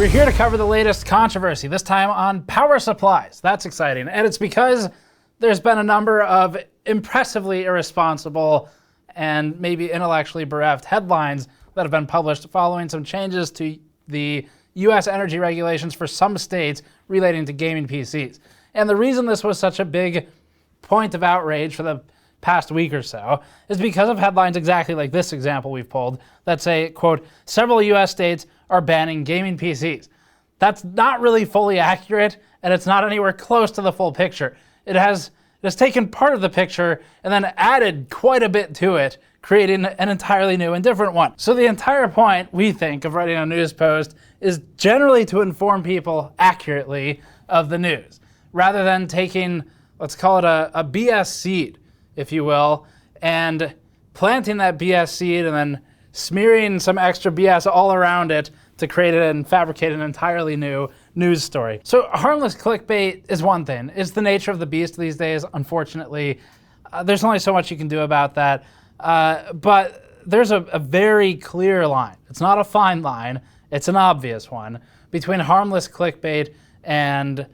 We're here to cover the latest controversy, this time on power supplies. That's exciting, and it's because there's been a number of impressively irresponsible and maybe intellectually bereft headlines that have been published following some changes to the US energy regulations for some states relating to gaming PCs. And the reason this was such a big point of outrage for the past week or so is because of headlines exactly like this example we've pulled that say, quote, several US states are banning gaming PCs. That's not really fully accurate, and it's not anywhere close to the full picture. It has taken part of the picture and then added quite a bit to it, creating an entirely new and different one. So the entire point, we think, of writing a news post is generally to inform people accurately of the news, rather than taking, let's call it a BS seed, if you will, and planting that BS seed and then smearing some extra BS all around it to create and fabricate an entirely new news story. So harmless clickbait is one thing. It's the nature of the beast these days, unfortunately. There's only so much you can do about that. But there's a very clear line. It's not a fine line, it's an obvious one, between harmless clickbait and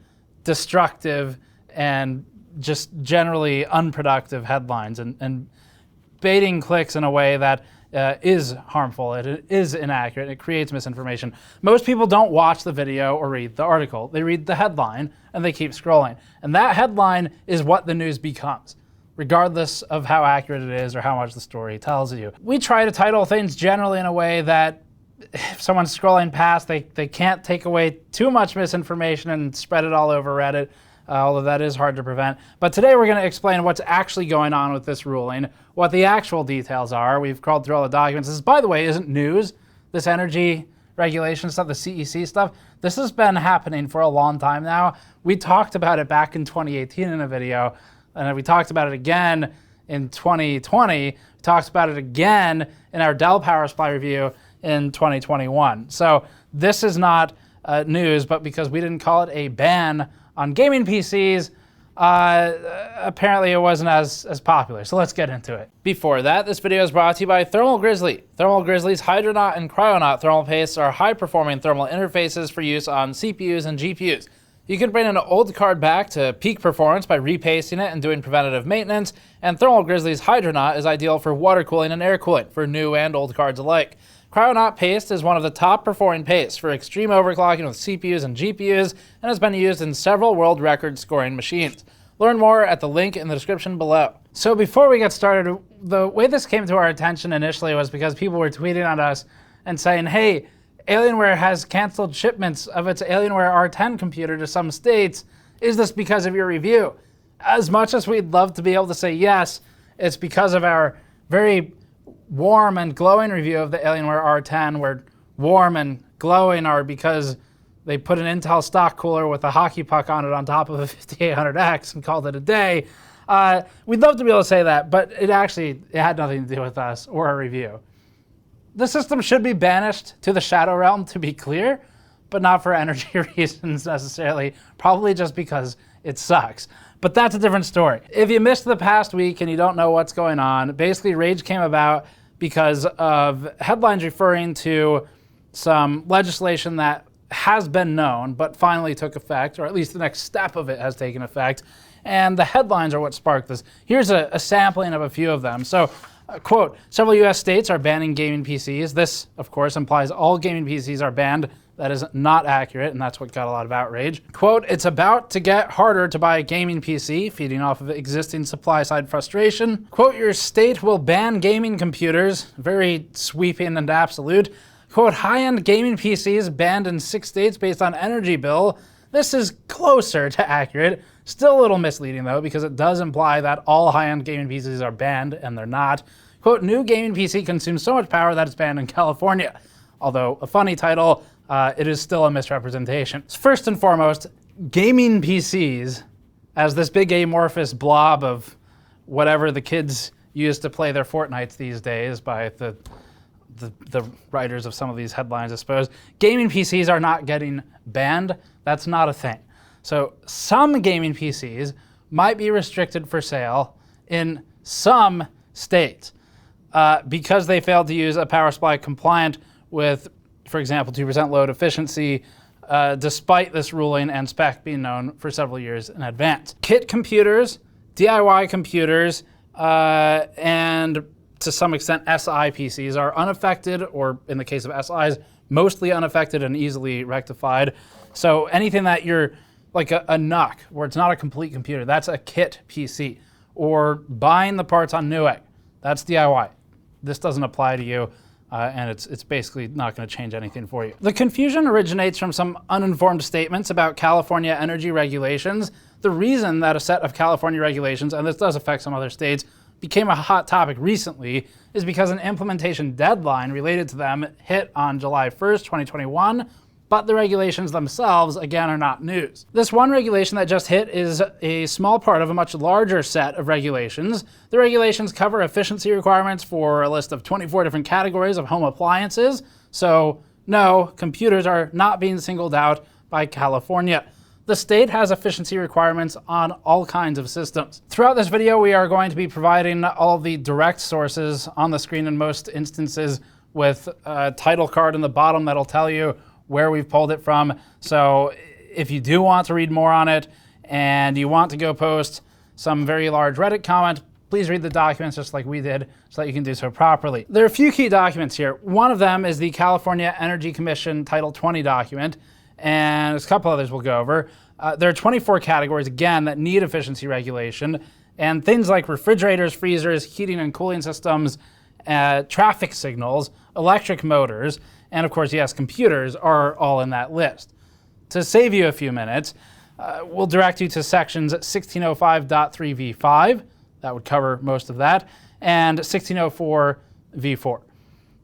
destructive and just generally unproductive headlines and baiting clicks in a way that is harmful, it is inaccurate, it creates misinformation. Most people don't watch the video or read the article. They read the headline and they keep scrolling. And that headline is what the news becomes, regardless of how accurate it is or how much the story tells you. We try to title things generally in a way that if someone's scrolling past, they can't take away too much misinformation and spread it all over Reddit, although that is hard to prevent. But today we're going to explain what's actually going on with this ruling, what the actual details are. We've crawled through all the documents. This, by the way, isn't news. This energy regulation stuff, the CEC stuff, this has been happening for a long time now. We talked about it back in 2018 in a video, and we talked about it again in 2020. We talked about it again in our Dell power supply review in 2021. So this is not news, but because we didn't call it a ban on gaming PCs, apparently it wasn't as popular. So let's get into it. Before that, this video is brought to you by Thermal Grizzly. Thermal Grizzly's Hydronaut and Cryonaut thermal pastes are high-performing thermal interfaces for use on CPUs and GPUs. You can bring an old card back to peak performance by repasting it and doing preventative maintenance, and Thermal Grizzly's Hydronaut is ideal for water cooling and air cooling for new and old cards alike. Cryonaut paste is one of the top performing pastes for extreme overclocking with CPUs and GPUs and has been used in several world record scoring machines. Learn more at the link in the description below. So before we get started, the way this came to our attention initially was because people were tweeting at us and saying, hey, Alienware has canceled shipments of its Alienware R10 computer to some states. Is this because of your review? As much as we'd love to be able to say yes, it's because of our very warm and glowing review of the Alienware R10, where warm and glowing are because they put an Intel stock cooler with a hockey puck on it on top of a 5800X and called it a day. We'd love to be able to say that, but it had nothing to do with us or our review. The system should be banished to the Shadow Realm, to be clear, but not for energy reasons necessarily, probably just because it sucks. But that's a different story. If you missed the past week and you don't know what's going on, basically rage came about because of headlines referring to some legislation that has been known but finally took effect, or at least the next step of it has taken effect. And the headlines are what sparked this. Here's a sampling of a few of them. So, quote, several US states are banning gaming PCs. This, of course, implies all gaming PCs are banned. That is not accurate, and that's what got a lot of outrage. Quote, it's about to get harder to buy a gaming PC, feeding off of existing supply-side frustration. Quote, your state will ban gaming computers, very sweeping and absolute. Quote, high-end gaming PCs banned in 6 states based on energy bill. This is closer to accurate. Still a little misleading, though, because it does imply that all high-end gaming PCs are banned, and they're not. Quote, new gaming PC consumes so much power that it's banned in California. Although a funny title, it is still a misrepresentation. First and foremost, gaming PCs, as this big amorphous blob of whatever the kids use to play their Fortnites these days by the writers of some of these headlines, I suppose. Gaming PCs are not getting banned. That's not a thing. So some gaming PCs might be restricted for sale in some states because they failed to use a power supply compliant with for example, 2% load efficiency, despite this ruling and spec being known for several years in advance. Kit computers, DIY computers, and to some extent SI PCs are unaffected, or in the case of SIs, mostly unaffected and easily rectified. So anything that you're like a NUC, where it's not a complete computer, that's a kit PC. Or buying the parts on Newegg, that's DIY. This doesn't apply to you, and it's basically not going to change anything for you. The confusion originates from some uninformed statements about California energy regulations. The reason that a set of California regulations, and this does affect some other states, became a hot topic recently is because an implementation deadline related to them hit on July 1st, 2021, but the regulations themselves, again, are not news. This one regulation that just hit is a small part of a much larger set of regulations. The regulations cover efficiency requirements for a list of 24 different categories of home appliances. So no, computers are not being singled out by California. The state has efficiency requirements on all kinds of systems. Throughout this video, we are going to be providing all of the direct sources on the screen in most instances with a title card in the bottom that'll tell you where we've pulled it from. So if you do want to read more on it and you want to go post some very large Reddit comment, please read the documents just like we did so that you can do so properly. There are a few key documents here. One of them is the California Energy Commission Title 20 document, and there's a couple others we'll go over. There are 24 categories, again, that need efficiency regulation, and things like refrigerators, freezers, heating and cooling systems, traffic signals, electric motors, and of course, yes, computers are all in that list. To save you a few minutes, we'll direct you to sections 1605.3v5, that would cover most of that, and 1604v4.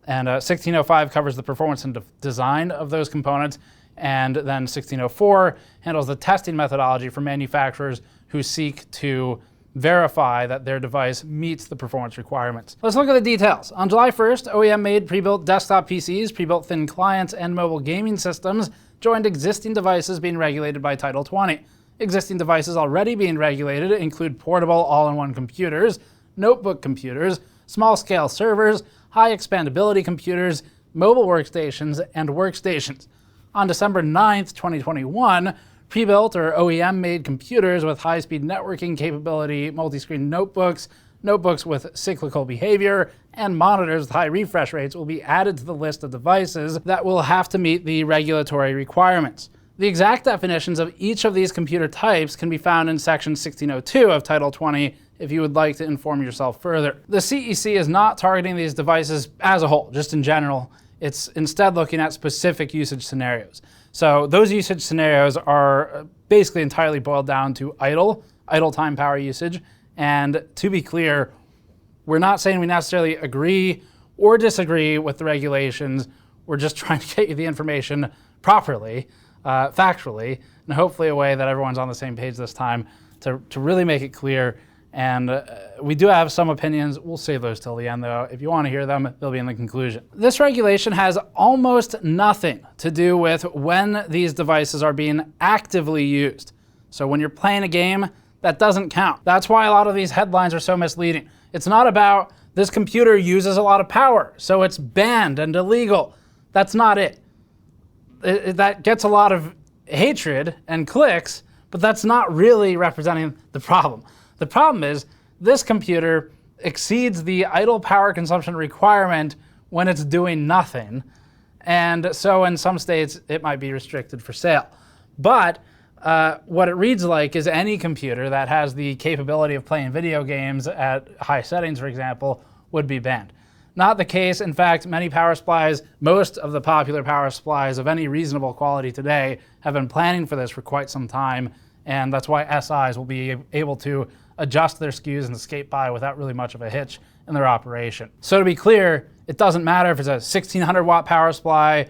And 1605 covers the performance and design of those components, and then 1604 handles the testing methodology for manufacturers who seek to verify that their device meets the performance requirements. Let's look at the details. On July 1st, OEM made pre-built desktop PCs, pre-built thin clients, and mobile gaming systems joined existing devices being regulated by Title 20. Existing devices already being regulated include portable all-in-one computers, notebook computers, small-scale servers, high expandability computers, mobile workstations, and workstations. On December 9th, 2021, pre-built or OEM-made computers with high-speed networking capability, multi-screen notebooks, notebooks with cyclical behavior, and monitors with high refresh rates will be added to the list of devices that will have to meet the regulatory requirements. The exact definitions of each of these computer types can be found in section 1602 of Title 20 if you would like to inform yourself further. The CEC is not targeting these devices as a whole, just in general. It's instead looking at specific usage scenarios. So those usage scenarios are basically entirely boiled down to idle time power usage. And to be clear, we're not saying we necessarily agree or disagree with the regulations. We're just trying to get you the information properly, factually, and hopefully a way that everyone's on the same page this time to really make it clear. And we do have some opinions. We'll save those till the end, though. If you want to hear them, they'll be in the conclusion. This regulation has almost nothing to do with when these devices are being actively used. So when you're playing a game, that doesn't count. That's why a lot of these headlines are so misleading. It's not about this computer uses a lot of power, so it's banned and illegal. That's not it. That gets a lot of hatred and clicks, but that's not really representing the problem. The problem is this computer exceeds the idle power consumption requirement when it's doing nothing. And so in some states, it might be restricted for sale. But what it reads like is any computer that has the capability of playing video games at high settings, for example, would be banned. Not the case. In fact, many power supplies, most of the popular power supplies of any reasonable quality today have been planning for this for quite some time. And that's why SIs will be able to adjust their SKUs and escape by without really much of a hitch in their operation. So to be clear, it doesn't matter if it's a 1600 watt power supply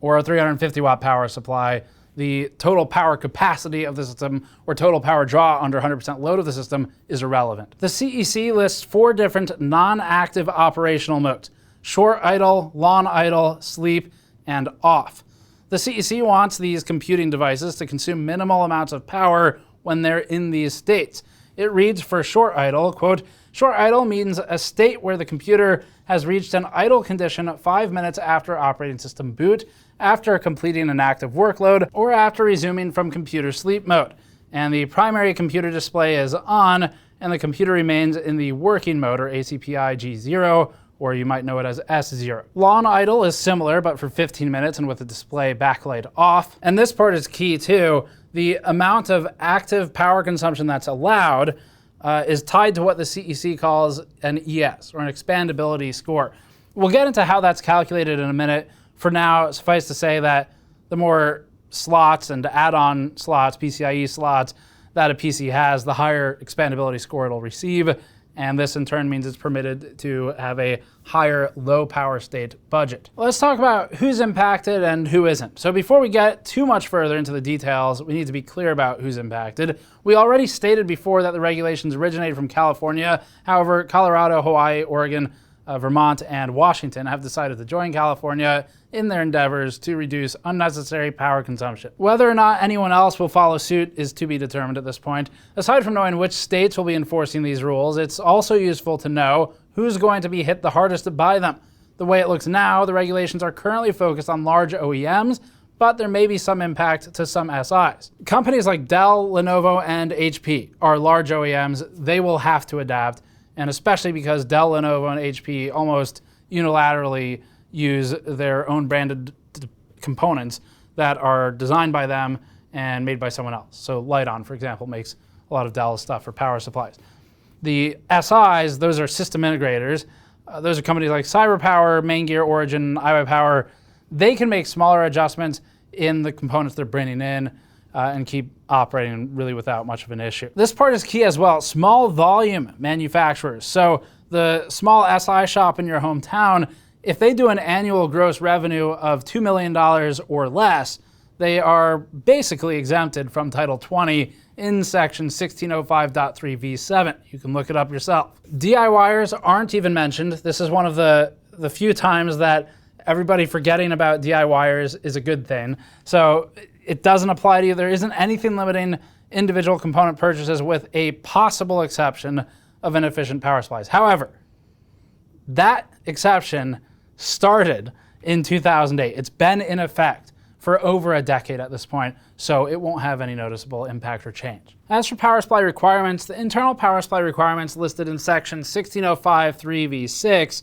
or a 350 watt power supply. The total power capacity of the system or total power draw under 100% load of the system is irrelevant. The CEC lists 4 different non-active operational modes: short idle, long idle, sleep, and off. The CEC wants these computing devices to consume minimal amounts of power when they're in these states. It reads for short idle, quote, "Short idle means a state where the computer has reached an idle condition 5 minutes after operating system boot after completing an active workload or after resuming from computer sleep mode. And the primary computer display is on, and the computer remains in the working mode, or ACPI G0, or you might know it as S0. Lawn idle is similar, but for 15 minutes and with the display backlight off. And this part is key too. The amount of active power consumption that's allowed is tied to what the CEC calls an ES, or an expandability score. We'll get into how that's calculated in a minute. For now, suffice to say that the more slots and add-on slots, PCIe slots, that a PC has, the higher expandability score it'll receive. And this in turn means it's permitted to have a higher low power state budget. Let's talk about who's impacted and who isn't. So before we get too much further into the details, we need to be clear about who's impacted. We already stated before that the regulations originated from California. However, Colorado, Hawaii, Oregon, Vermont, and Washington have decided to join California in their endeavors to reduce unnecessary power consumption. Whether or not anyone else will follow suit is to be determined at this point. Aside from knowing which states will be enforcing these rules, it's also useful to know who's going to be hit the hardest by them. The way it looks now, the regulations are currently focused on large OEMs, but there may be some impact to some SIs. Companies like Dell, Lenovo, and HP are large OEMs. They will have to adapt, and especially because Dell, Lenovo, and HP almost unilaterally use their own branded components that are designed by them and made by someone else. So Lite-On, for example, makes a lot of Dell stuff for power supplies. The SIs, those are system integrators. Those are companies like CyberPower, Maingear, Origin, iWayPower. They can make smaller adjustments in the components they're bringing in and keep operating really without much of an issue. This part is key as well. Small volume manufacturers. So the small SI shop in your hometown, if they do an annual gross revenue of $2 million or less, they are basically exempted from Title 20 in Section 1605.3v7. You can look it up yourself. DIYers aren't even mentioned. This is one of the few times that everybody forgetting about DIYers is a good thing. So it doesn't apply to you. There isn't anything limiting individual component purchases with a possible exception of inefficient power supplies. However, that exception started in 2008. It's been in effect for over a decade at this point, so it won't have any noticeable impact or change. As for power supply requirements, the internal power supply requirements listed in Section 1605.3v6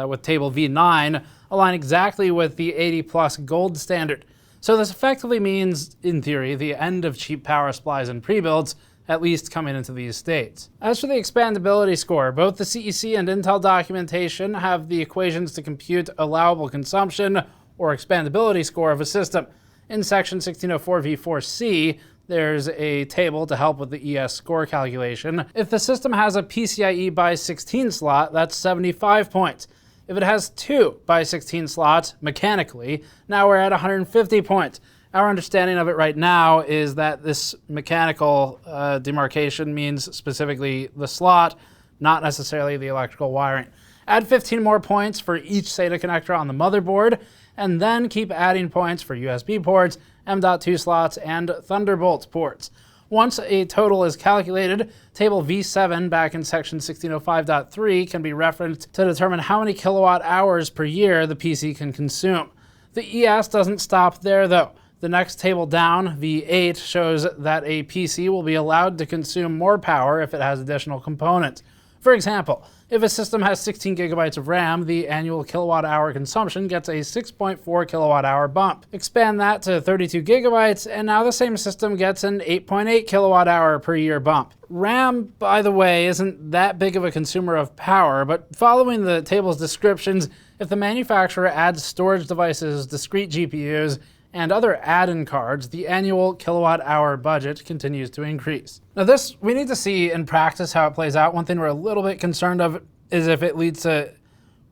with Table V9 align exactly with the 80+ gold standard. So this effectively means, in theory, the end of cheap power supplies and pre-builds, at least coming into these states. As for the expandability score, both the CEC and Intel documentation have the equations to compute allowable consumption or expandability score of a system. In Section 1604v4c, there's a table to help with the ES score calculation. If the system has a PCIe by 16 slot, that's 75 points. If it has 2 by 16 slots, mechanically, now we're at 150 points. Our understanding of it right now is that this mechanical demarcation means specifically the slot, not necessarily the electrical wiring. Add 15 more points for each SATA connector on the motherboard, and then keep adding points for USB ports, M.2 slots, and Thunderbolt ports. Once a total is calculated, Table V7 back in Section 1605.3 can be referenced to determine how many kilowatt hours per year the PC can consume. The ES doesn't stop there though. The next table down, V8, shows that a PC will be allowed to consume more power if it has additional components. For example, if a system has 16 gigabytes of RAM, the annual kilowatt hour consumption gets a 6.4 kilowatt hour bump. Expand that to 32 gigabytes, and now the same system gets an 8.8 kilowatt hour per year bump. RAM, by the way, isn't that big of a consumer of power, but following the table's descriptions, if the manufacturer adds storage devices, discrete GPUs, and other add-in cards, the annual kilowatt-hour budget continues to increase. Now this, we need to see in practice how it plays out. One thing we're a little bit concerned of is if it leads to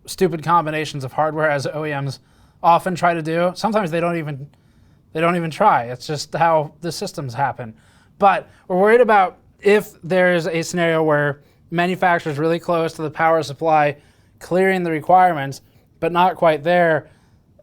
stupid combinations of hardware, as OEMs often try to do. Sometimes they don't even try. It's just how the systems happen. But we're worried about if there's a scenario where manufacturer's really close to the power supply, clearing the requirements, but not quite there.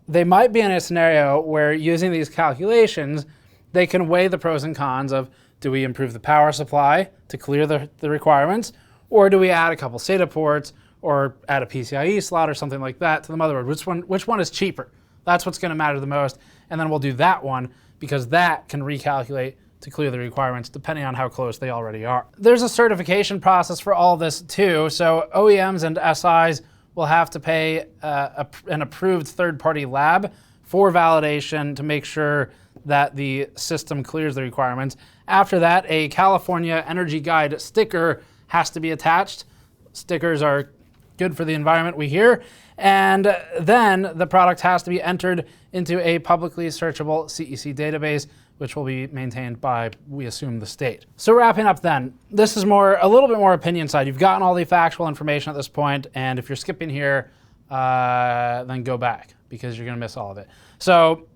They might be in a scenario where using these calculations, they can weigh the pros and cons of, do we improve the power supply to clear the requirements, or do we add a couple SATA ports, or add a PCIe slot or something like that to the motherboard? Which one is cheaper? That's what's going to matter the most. And then we'll do that one because that can recalculate to clear the requirements depending on how close they already are. There's a certification process for all this too. So OEMs and SIs will have to pay an approved third-party lab for validation to make sure that the system clears the requirements. After that, a California Energy Guide sticker has to be attached. Stickers are good for the environment, we hear. And then the product has to be entered into a publicly searchable CEC database, which will be maintained by, we assume, the state. So wrapping up then, this is a little bit more opinion side. You've gotten all the factual information at this point, and if you're skipping here, then go back because you're gonna miss all of it. So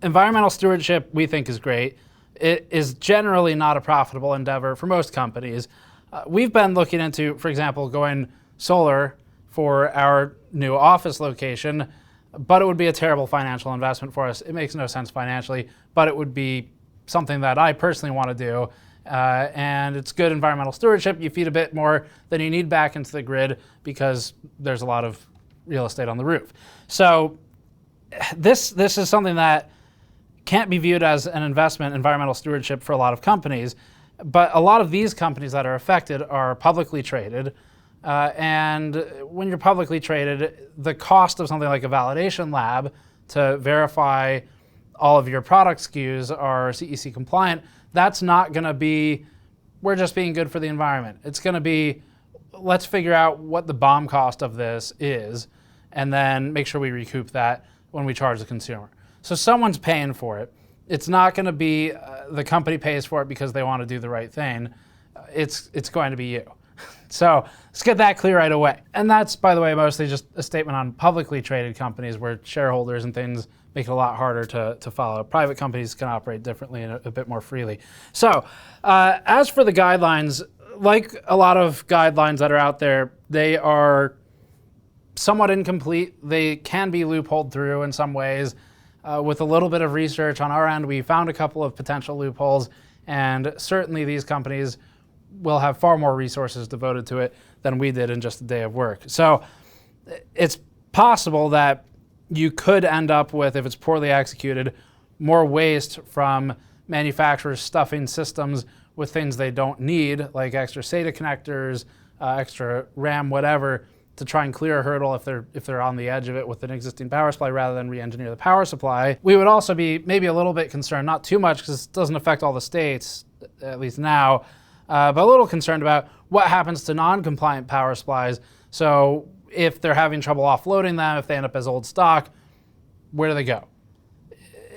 environmental stewardship, we think, is great. It is generally not a profitable endeavor for most companies. We've been looking into, for example, going solar for our new office location, but it would be a terrible financial investment for us. It makes no sense financially, but it would be something that I personally want to do. And it's good environmental stewardship. You feed a bit more than you need back into the grid because there's a lot of real estate on the roof. So this is something that can't be viewed as an investment, environmental stewardship, for a lot of companies. But a lot of these companies that are affected are publicly traded. And when you're publicly traded, the cost of something like a validation lab to verify all of your product SKUs are CEC compliant, that's not going to be, we're just being good for the environment. It's going to be, let's figure out what the BOM cost of this is, and then make sure we recoup that when we charge the consumer. So someone's paying for it. It's not going to be the company pays for it because they want to do the right thing. It's going to be you. So let's get that clear right away. And that's, by the way, mostly just a statement on publicly traded companies where shareholders and things make it a lot harder to follow. Private companies can operate differently and a bit more freely. So as for the guidelines, like a lot of guidelines that are out there, they are somewhat incomplete. They can be loopholed through in some ways. With a little bit of research on our end, we found a couple of potential loopholes, and certainly these companies will have far more resources devoted to it than we did in just a day of work. So it's possible that you could end up with, if it's poorly executed, more waste from manufacturers stuffing systems with things they don't need, like extra SATA connectors, extra RAM, whatever, to try and clear a hurdle if they're on the edge of it with an existing power supply rather than re-engineer the power supply. We would also be maybe a little bit concerned, not too much because it doesn't affect all the states, at least now, but a little concerned about what happens to non-compliant power supplies. So if they're having trouble offloading them, if they end up as old stock, where do they go?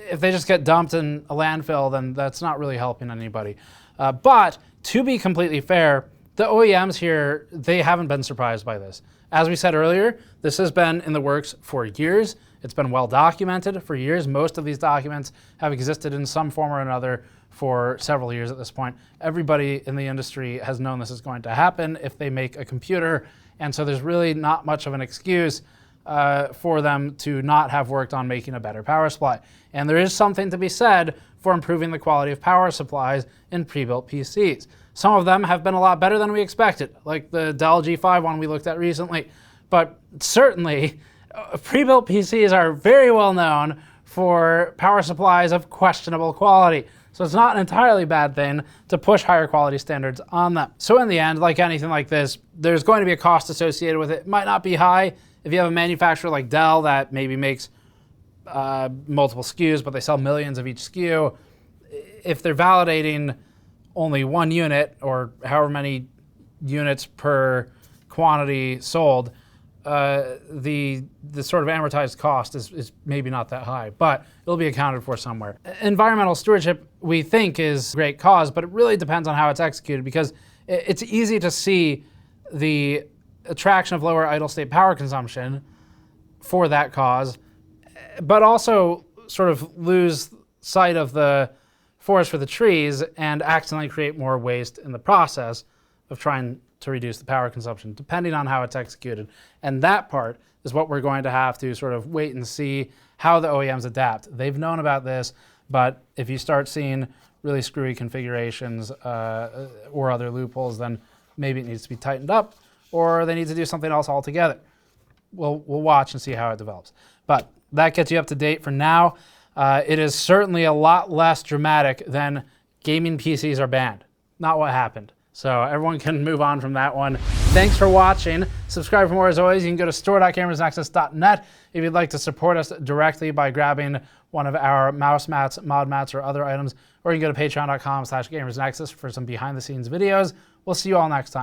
If they just get dumped in a landfill, then that's not really helping anybody. But to be completely fair, the OEMs here, they haven't been surprised by this. As we said earlier, this has been in the works for years. It's been well documented for years. Most of these documents have existed in some form or another for several years at this point. Everybody in the industry has known this is going to happen if they make a computer, and so there's really not much of an excuse for them to not have worked on making a better power supply. And there is something to be said for improving the quality of power supplies in pre-built PCs. Some of them have been a lot better than we expected, like the Dell G5 one we looked at recently. But certainly, pre-built PCs are very well known for power supplies of questionable quality. So it's not an entirely bad thing to push higher quality standards on them. So in the end, like anything like this, there's going to be a cost associated with it. It might not be high. If you have a manufacturer like Dell that maybe makes multiple SKUs, but they sell millions of each SKU, if they're validating only one unit or however many units per quantity sold, the sort of amortized cost is maybe not that high, but it'll be accounted for somewhere. Environmental stewardship, we think, is a great cause, but it really depends on how it's executed because it's easy to see the attraction of lower idle state power consumption for that cause, but also sort of lose sight of the forest for the trees and accidentally create more waste in the process of trying to reduce the power consumption, depending on how it's executed. And that part is what we're going to have to sort of wait and see how the OEMs adapt. They've known about this, but if you start seeing really screwy configurations or other loopholes, then maybe it needs to be tightened up or they need to do something else altogether. We'll watch and see how it develops. But that gets you up to date for now. It is certainly a lot less dramatic than gaming PCs are banned. Not what happened. So everyone can move on from that one. Thanks for watching. Subscribe for more as always. You can go to store.gamersnexus.net if you'd like to support us directly by grabbing one of our mouse mats, mod mats, or other items. Or you can go to patreon.com/gamersnexus for some behind the scenes videos. We'll see you all next time.